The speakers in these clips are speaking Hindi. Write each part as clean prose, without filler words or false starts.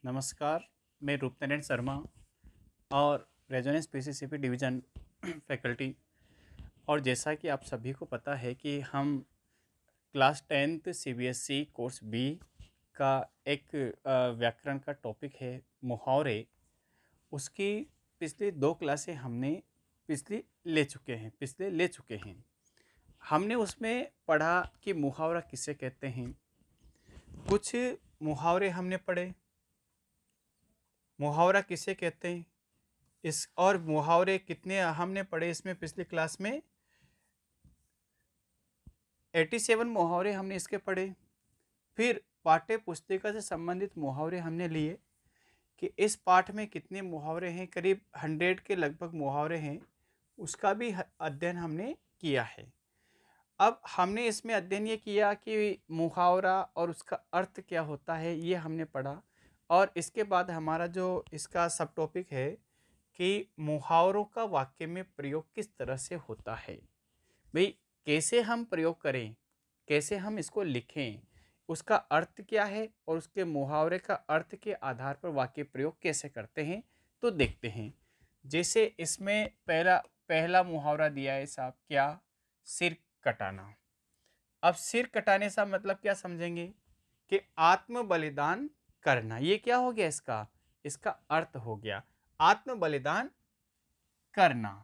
नमस्कार, मैं रूपनारायण शर्मा और रेजोनेंस पीसीसीपी डिवीज़न फैकल्टी। और जैसा कि आप सभी को पता है कि हम class 10th CBSE course B का एक व्याकरण का टॉपिक है मुहावरे। उसकी पिछली 2 क्लासें हमने पिछले ले चुके हैं। हमने उसमें पढ़ा कि मुहावरा किसे कहते हैं। कुछ मुहावरे हमने पढ़े, मुहावरा किसे कहते हैं इस और मुहावरे कितने हमने पढ़े इसमें पिछली क्लास में 87 मुहावरे हमने इसके पढ़े। फिर पाठ्य पुस्तिका से संबंधित मुहावरे हमने लिए कि इस पाठ में कितने मुहावरे हैं, करीब 100 के लगभग मुहावरे हैं। उसका भी अध्ययन हमने किया है। अब हमने इसमें अध्ययन ये किया कि मुहावरा और उसका अर्थ क्या होता है, ये हमने पढ़ा। और इसके बाद हमारा जो इसका सब टॉपिक है कि मुहावरों का वाक्य में प्रयोग किस तरह से होता है। भाई, कैसे हम प्रयोग करें, कैसे हम इसको लिखें, उसका अर्थ क्या है और उसके मुहावरे का अर्थ के आधार पर वाक्य प्रयोग कैसे करते हैं, तो देखते हैं। जैसे इसमें पहला पहला मुहावरा दिया है साहब, क्या? सिर कटाना। अब सिर कटाने से मतलब क्या समझेंगे कि आत्म बलिदान करना। ये क्या हो गया, इसका इसका अर्थ हो गया आत्म बलिदान करना।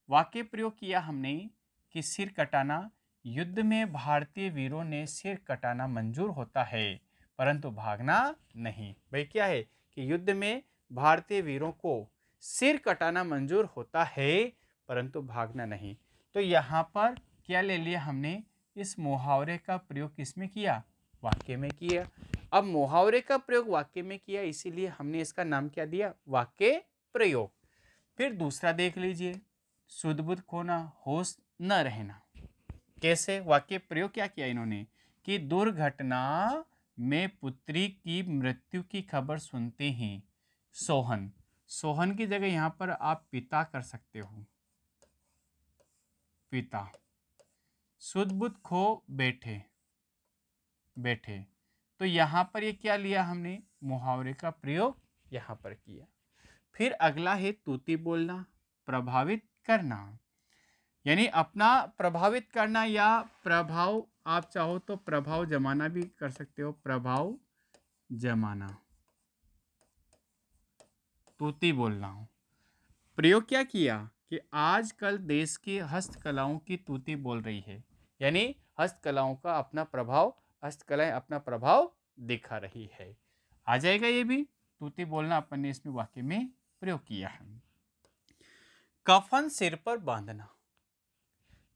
वाक्य प्रयोग किया हमने कि सिर कटाना, युद्ध में भारतीय वीरों ने सिर कटाना मंजूर होता है परंतु भागना नहीं। भाई, क्या है कि युद्ध में भारतीय वीरों को सिर कटाना मंजूर होता है परंतु भागना नहीं। तो यहाँ पर क्या ले लिया हमने, इस मुहावरे का प्रयोग किसमें किया, वाक्य में किया। अब मुहावरे का प्रयोग वाक्य में किया, इसीलिए हमने इसका नाम क्या दिया, वाक्य प्रयोग। फिर दूसरा देख लीजिए, सुध बुध खोना, होश न रहना। कैसे वाक्य प्रयोग क्या किया इन्होंने कि दुर्घटना में पुत्री की मृत्यु की खबर सुनते ही सोहन, सोहन की जगह यहां पर आप पिता कर सकते हो, पिता। सुध बुध खो बैठे, बैठे। तो यहां पर ये क्या लिया हमने, मुहावरे का प्रयोग यहां पर किया। फिर अगला है तूती बोलना, प्रभावित करना। यानी अपना प्रभावित करना या प्रभाव, आप चाहो तो प्रभाव जमाना भी कर सकते हो, प्रभाव जमाना, तूती बोलना। प्रयोग क्या किया कि आजकल देश की हस्तकलाओं की तूती बोल रही है। यानी हस्तकलाओं का अपना प्रभाव, हस्तकलाएं अपना प्रभाव दिखा रही है। आ जाएगा ये भी, तूती बोलना अपन ने इसमें वाक्य में प्रयोग किया है। कफन सिर पर बांधना।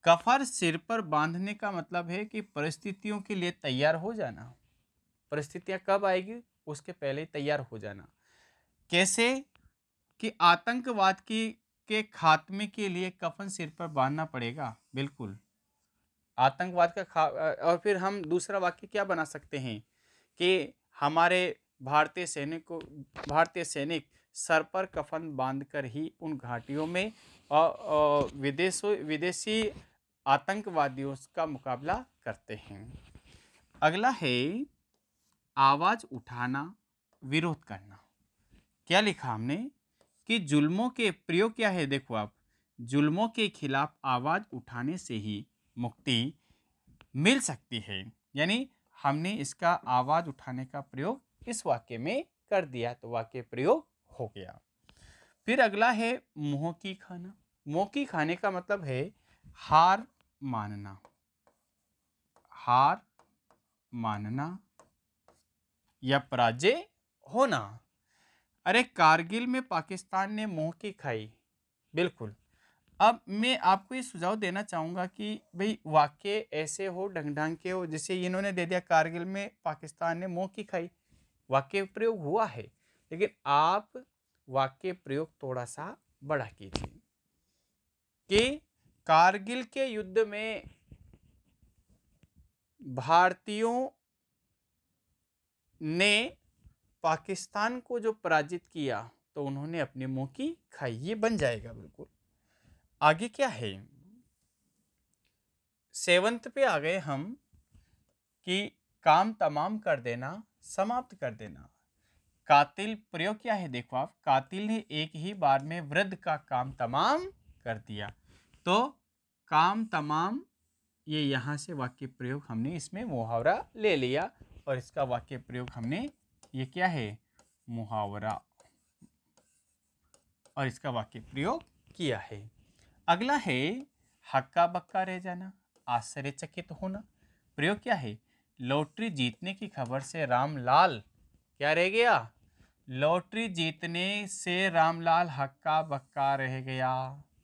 कफन सिर पर बांधने का मतलब है कि परिस्थितियों के लिए तैयार हो जाना। परिस्थितियां कब आएगी उसके पहले तैयार हो जाना। कैसे कि आतंकवाद की के खात्मे के लिए कफन सिर पर बांधना पड़ेगा, बिल्कुल। आतंकवाद का और फिर हम दूसरा वाक्य क्या बना सकते हैं कि हमारे भारतीय सैनिक सर पर कफन बांधकर ही उन घाटियों में विदेशी आतंकवादियों का मुकाबला करते हैं। अगला है आवाज उठाना, विरोध करना। क्या लिखा हमने कि जुल्मों के प्रयोग क्या है, देखो आप, जुल्मों के खिलाफ आवाज उठाने से ही मुक्ति मिल सकती है। यानी हमने इसका आवाज उठाने का प्रयोग इस वाक्य में कर दिया, तो वाक्य प्रयोग हो गया। फिर अगला है मुंह की खाना। मुंह की खाने का मतलब है हार मानना, हार मानना या पराजय होना। अरे, कारगिल में पाकिस्तान ने मुंह की खाई, बिल्कुल। अब मैं आपको ये सुझाव देना चाहूँगा कि भाई वाक्य ऐसे हो, ढंग ढंग के हो। जैसे इन्होंने दे दिया कारगिल में पाकिस्तान ने मुंह की खाई, वाक्य प्रयोग हुआ है, लेकिन आप वाक्य प्रयोग थोड़ा सा बड़ा कीजिए कि कारगिल के युद्ध में भारतीयों ने पाकिस्तान को जो पराजित किया तो उन्होंने अपने मुंह की खाई, ये बन जाएगा बिल्कुल। आगे क्या है, 7th पे आ गए हम कि काम तमाम कर देना, समाप्त कर देना। कातिल प्रयोग क्या है, देखो आप, कातिल ने एक ही बार में वृद्ध का काम तमाम कर दिया। तो काम तमाम, ये यहाँ से वाक्य प्रयोग हमने इसमें मुहावरा ले लिया और इसका वाक्य प्रयोग हमने, ये क्या है, मुहावरा, और इसका वाक्य प्रयोग किया है। अगला है हक्का बक्का रह जाना, आश्चर्यचकित होना। प्रयोग क्या है, लॉटरी जीतने की खबर से रामलाल क्या रह गया, लॉटरी जीतने से रामलाल हक्का बक्का रह गया।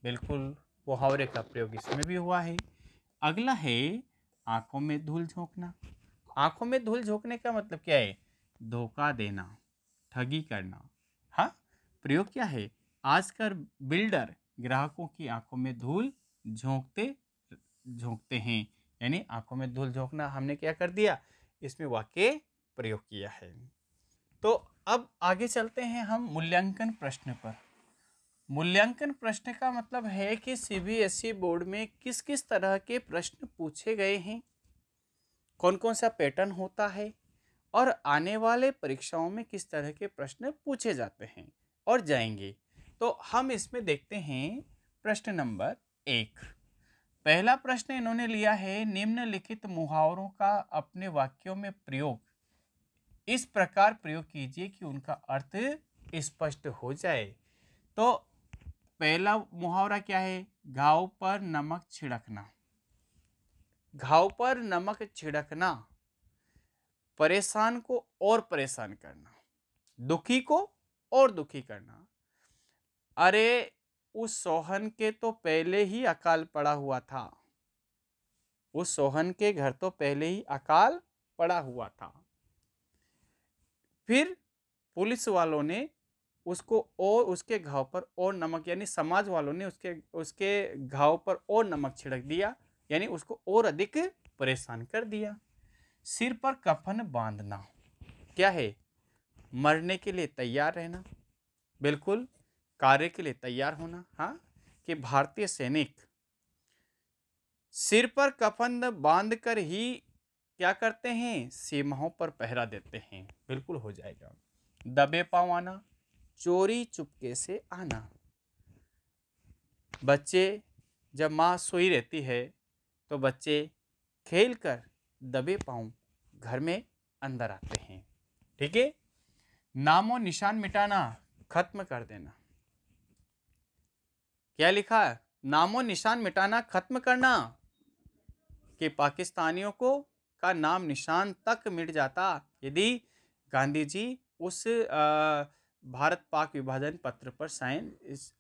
बिल्कुल मुहावरे का प्रयोग इसमें भी हुआ है। अगला है आंखों में धूल झोंकना। आंखों में धूल झोंकने का मतलब क्या है, धोखा देना, ठगी करना। हाँ, प्रयोग क्या है, आजकल बिल्डर ग्राहकों की आंखों में धूल झोंकते हैं, यानी आंखों में धूल झोंकना हमने क्या कर दिया, इसमें वाक्य प्रयोग किया है। तो अब आगे चलते हैं हम मूल्यांकन प्रश्न पर। मूल्यांकन प्रश्न का मतलब है कि सीबीएसई बोर्ड में किस किस तरह के प्रश्न पूछे गए हैं, कौन कौन सा पैटर्न होता है और आने वाले परीक्षाओं में किस तरह के प्रश्न पूछे जाते हैं और जाएंगे। तो हम इसमें देखते हैं प्रश्न नंबर 1। पहला प्रश्न इन्होंने लिया है, निम्नलिखित मुहावरों का अपने वाक्यों में प्रयोग इस प्रकार प्रयोग कीजिए कि उनका अर्थ स्पष्ट हो जाए। तो पहला मुहावरा क्या है, घाव पर नमक छिड़कना। घाव पर नमक छिड़कना, परेशान को और परेशान करना, दुखी को और दुखी करना। अरे उस सोहन के तो पहले ही अकाल पड़ा हुआ था, उस सोहन के घर तो पहले ही अकाल पड़ा हुआ था। फिर पुलिस वालों ने उसको और उसके घाव पर और नमक, यानी समाज वालों ने उसके घाव पर और नमक छिड़क दिया, यानी उसको और अधिक परेशान कर दिया। सिर पर कफन बांधना क्या है, मरने के लिए तैयार रहना, बिल्कुल कार्य के लिए तैयार होना। हाँ, कि भारतीय सैनिक सिर पर कफन बांधकर ही क्या करते हैं, सीमाओं पर पहरा देते हैं। बिल्कुल हो जाएगा। दबे पांव आना, चोरी चुपके से आना। बच्चे जब माँ सोई रहती है तो बच्चे खेलकर दबे पांव घर में अंदर आते हैं। ठीक है। नामो निशान मिटाना, खत्म कर देना। क्या लिखा है, नामो निशान मिटाना, खत्म करना, कि पाकिस्तानियों को का नाम निशान तक मिट जाता यदि गांधी जी उस भारत पाक विभाजन पत्र पर साइन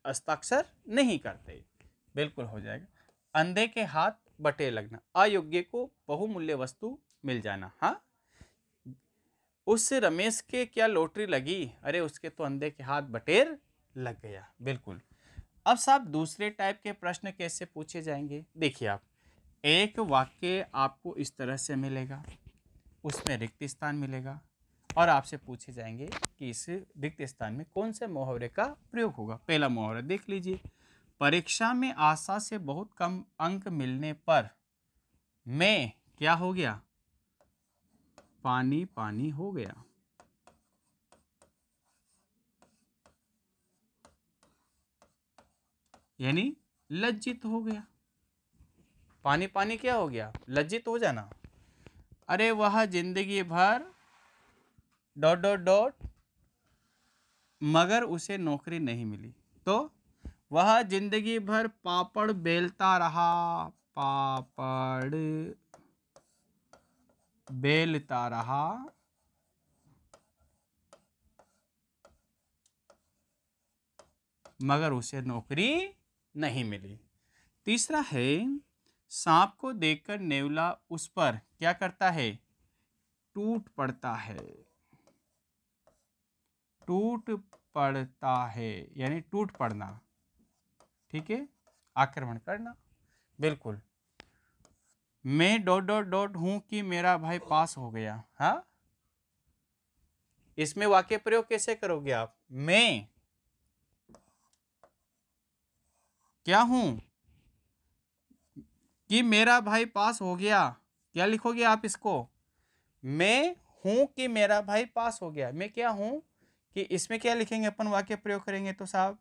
हस्ताक्षर नहीं करते। बिल्कुल हो जाएगा। अंधे के हाथ बटेर लगना, अयोग्य को बहुमूल्य वस्तु मिल जाना। हाँ, उस रमेश के क्या लॉटरी लगी, अरे उसके तो अंधे के हाथ बटेर लग गया। बिल्कुल। अब साहब दूसरे टाइप के प्रश्न कैसे पूछे जाएंगे, देखिए आप, एक वाक्य आपको इस तरह से मिलेगा, उसमें रिक्त स्थान मिलेगा और आपसे पूछे जाएंगे कि इस रिक्त स्थान में कौन से मुहावरे का प्रयोग होगा। पहला मुहावरा देख लीजिए, परीक्षा में आशा से बहुत कम अंक मिलने पर मैं क्या हो गया, पानी पानी हो गया। यानी लज्जित हो गया। पानी पानी क्या हो गया, लज्जित हो जाना। अरे वह जिंदगी भर डॉट डॉट डॉट मगर उसे नौकरी नहीं मिली। तो वह जिंदगी भर पापड़ बेलता रहा, पापड़ बेलता रहा, मगर उसे नौकरी नहीं मिली। तीसरा है, सांप को देखकर नेवला उस पर क्या करता है, टूट पड़ता है। टूट पड़ता है यानी टूट पड़ना। ठीक है, आक्रमण करना। बिल्कुल। मैं डॉट डॉट डॉट हूं कि मेरा भाई पास हो गया। हाँ, इसमें वाक्य प्रयोग कैसे करोगे आप, मैं क्या हूं कि मेरा भाई पास हो गया, क्या लिखोगे आप इसको, मैं हूं कि मेरा भाई पास हो गया। मैं क्या हूं कि इसमें क्या लिखेंगे अपन, वाक्य प्रयोग करेंगे तो साहब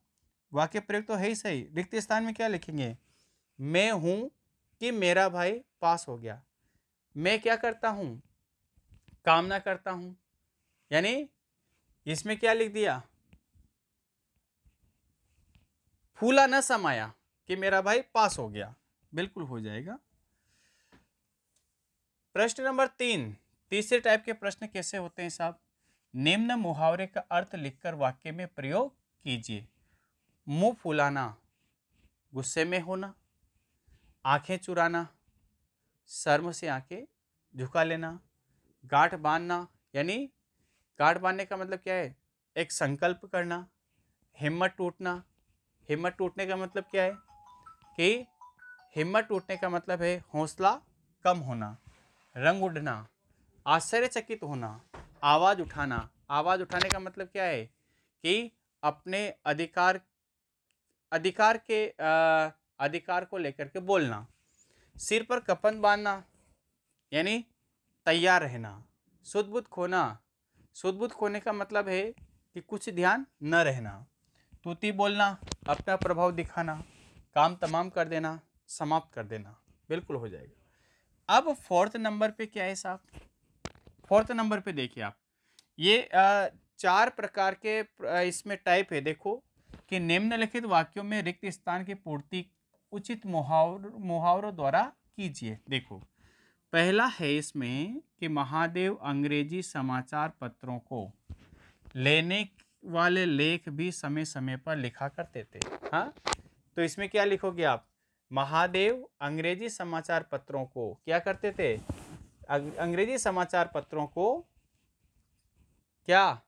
वाक्य प्रयोग तो है ही सही, रिक्त स्थान में क्या लिखेंगे, मैं हूं कि मेरा भाई पास हो गया। मैं क्या करता हूं, कामना करता हूं, यानी इसमें क्या लिख दिया, फूला न समाया कि मेरा भाई पास हो गया, बिल्कुल हो जाएगा। प्रश्न नंबर 3, तीसरे टाइप के प्रश्न कैसे होते हैं साहब, निम्न मुहावरे का अर्थ लिखकर वाक्य में प्रयोग कीजिए। मुंह फुलाना, गुस्से में होना। आंखें चुराना, शर्म से आंखें झुका लेना। गांठ बांधना, यानी गांठ बांधने का मतलब क्या है, एक संकल्प करना। हिम्मत टूटना, हिम्मत टूटने का मतलब क्या है कि हिम्मत टूटने का मतलब है हौसला कम होना। रंग उड़ना, आश्चर्यचकित होना। आवाज उठाना, आवाज उठाने का मतलब क्या है कि अपने अधिकार को लेकर के बोलना। सिर पर कफन बांधना, यानी तैयार रहना। सुध बुध खोना, सुध बुध खोने का मतलब है कि कुछ ध्यान न रहना। तूती बोलना, अपना प्रभाव दिखाना। काम तमाम कर देना, समाप्त कर देना, बिल्कुल हो जाएगा। अब फोर्थ नंबर पे क्या है साहब, फोर्थ नंबर पे देखिए आप, ये 4 प्रकार के इसमें टाइप है। देखो कि निम्नलिखित वाक्यों में रिक्त स्थान की पूर्ति उचित मुहावरों द्वारा कीजिए। देखो पहला है इसमें कि महादेव अंग्रेजी समाचार पत्रों को लेने वाले लेख भी समय समय पर लिखा करते थे। हाँ, तो इसमें क्या लिखोगे आप, महादेव अंग्रेजी समाचार पत्रों को क्या करते थे, अंग्रेजी समाचार पत्रों को क्या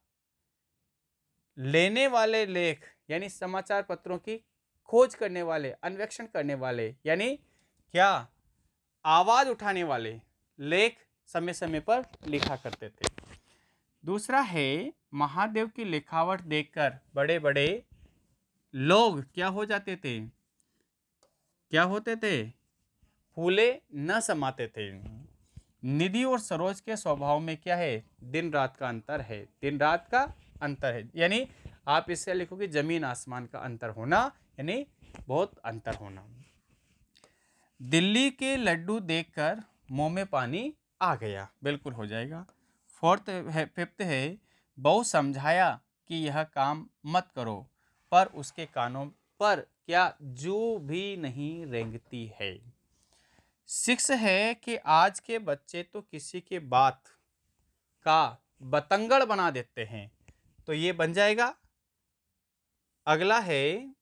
लेने वाले लेख, यानी समाचार पत्रों की खोज करने वाले, अन्वेषण करने वाले, यानी क्या आवाज उठाने वाले लेख समय समय पर लिखा करते थे। दूसरा है महादेव की लिखावट देखकर बड़े बड़े लोग क्या हो जाते थे, क्या होते थे, फूले न समाते थे। निधि और सरोज के स्वभाव में क्या है, दिन रात का अंतर है, दिन रात का अंतर है, यानी आप इससे लिखोगे जमीन आसमान का अंतर होना, यानी बहुत अंतर होना। दिल्ली के लड्डू देखकर मुंह में पानी आ गया, बिल्कुल हो जाएगा। फिफ्थ है बहु समझाया कि यह काम मत करो, पर उसके कानों पर क्या जू भी नहीं रेंगती है। 6 है कि आज के बच्चे तो किसी के बात का बतंगड़ बना देते हैं, तो ये बन जाएगा। अगला है,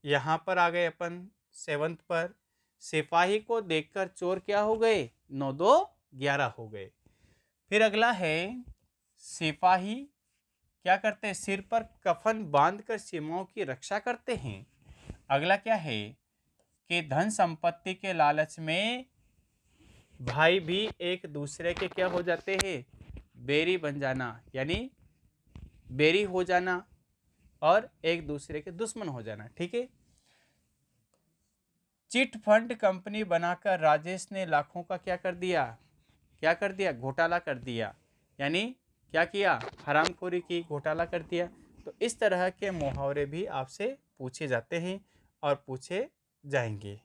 यहां पर आ गए अपन 7th पर, सिपाही को देखकर चोर क्या हो गए, 9 2 11 हो गए। फिर अगला है, सिपाही क्या करते हैं, सिर पर कफन बांधकर सीमाओं की रक्षा करते हैं। अगला क्या है कि धन संपत्ति के लालच में भाई भी एक दूसरे के क्या हो जाते हैं, बैरी बन जाना, यानी बैरी हो जाना और एक दूसरे के दुश्मन हो जाना। ठीक है। चिट फंड कंपनी बनाकर राजेश ने लाखों का क्या कर दिया, क्या कर दिया, घोटाला कर दिया, यानी क्या किया, हरामखोरी की, घोटाला कर दिया। तो इस तरह के मुहावरे भी आपसे पूछे जाते हैं और पूछे जाएंगे।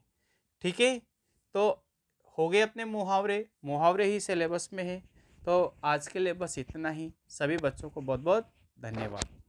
ठीक है, तो हो गए अपने मुहावरे, मुहावरे ही सिलेबस में है। तो आज के लिए बस इतना ही। सभी बच्चों को बहुत बहुत धन्यवाद।